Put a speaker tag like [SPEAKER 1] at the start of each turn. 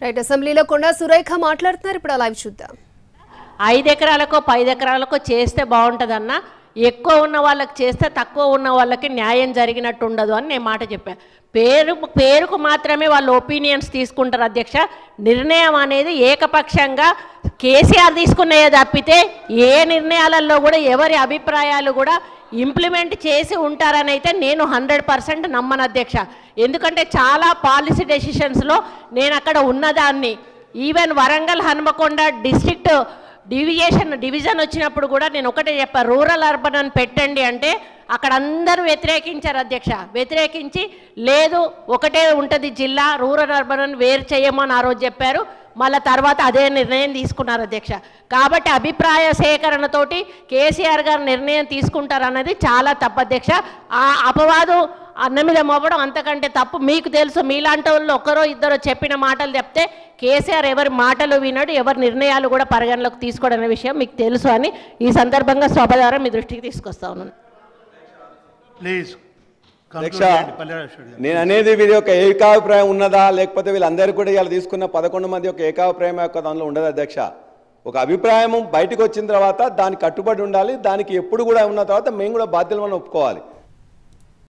[SPEAKER 1] Right అసెంబ్లీలో కొండా సురేఖ మాట్లాడుతున్నారు. ఇప్పుడు లైవ్ చూద్దాం.
[SPEAKER 2] 5 ఎకరాలకో 10 ఎకరాలకో చేస్తే బాగుంటుందన్న, ఎక్కువ ఉన్న వాళ్ళకి చేస్తే తక్కువ ఉన్న వాళ్ళకి న్యాయం జరిగినట్టు ఉండదు అని నేను మాట చెప్పాను. పేరుకు మాత్రమే వాళ్ళు ఒపీనియన్స్ తీసుకుంటారు అధ్యక్ష. నిర్ణయం అనేది ఏకపక్షంగా కేసీఆర్ తీసుకునేది తప్పితే ఏ నిర్ణయాలలో కూడా ఎవరి అభిప్రాయాలు కూడా ఇంప్లిమెంట్ చేసి ఉంటారని అయితే నేను 100% నమ్మను అధ్యక్ష. ఎందుకంటే చాలా పాలసీ డెసిషన్స్లో నేను అక్కడ ఉన్నదాన్ని. Even Warangal Hanumakonda district division వచ్చినప్పుడు కూడా నేను ఒకటే చెప్పాను, రూరల్ అర్బన్ అని పెట్టండి అంటే అక్కడ అందరూ వ్యతిరేకించారు అధ్యక్ష. వ్యతిరేకించి లేదు ఒకటే ఉంటుంది జిల్లా, రూరల్ అర్బన్ అని వేరు చేయమని ఆ రోజు చెప్పారు. మళ్ళీ తర్వాత అదే నిర్ణయం తీసుకున్నారు అధ్యక్ష. కాబట్టి అభిప్రాయ సేకరణతోటి కేసీఆర్ గారు నిర్ణయం తీసుకుంటారన్నది చాలా తప్పు అధ్యక్ష. ఆ అపవాదు అన్న మీద మోపడం అంతకంటే తప్పు. మీకు తెలుసు, మీలాంటి వాళ్ళు ఒకరో ఇద్దరు చెప్పిన మాటలు చెప్తే కేసీఆర్ ఎవరి మాటలు వినడు, ఎవరి నిర్ణయాలు కూడా పరిగణలోకి తీసుకోవడం అనే విషయం మీకు తెలుసు అని ఈ సందర్భంగా సభ ద్వారా మీ దృష్టికి తీసుకొస్తా ఉన్నాను.
[SPEAKER 3] నేను అనేది వీరి యొక్క ఏకాభిప్రాయం ఉన్నదా లేకపోతే వీళ్ళందరూ కూడా ఇలా తీసుకున్న 11 మంది యొక్క ఏకాభిప్రాయం యొక్క దానిలో ఉండదు అధ్యక్ష. ఒక అభిప్రాయం బయటకు వచ్చిన తర్వాత దానికి కట్టుబడి ఉండాలి. దానికి ఎప్పుడు కూడా ఉన్న తర్వాత మేము కూడా బాధ్యతలను ఒప్పుకోవాలి.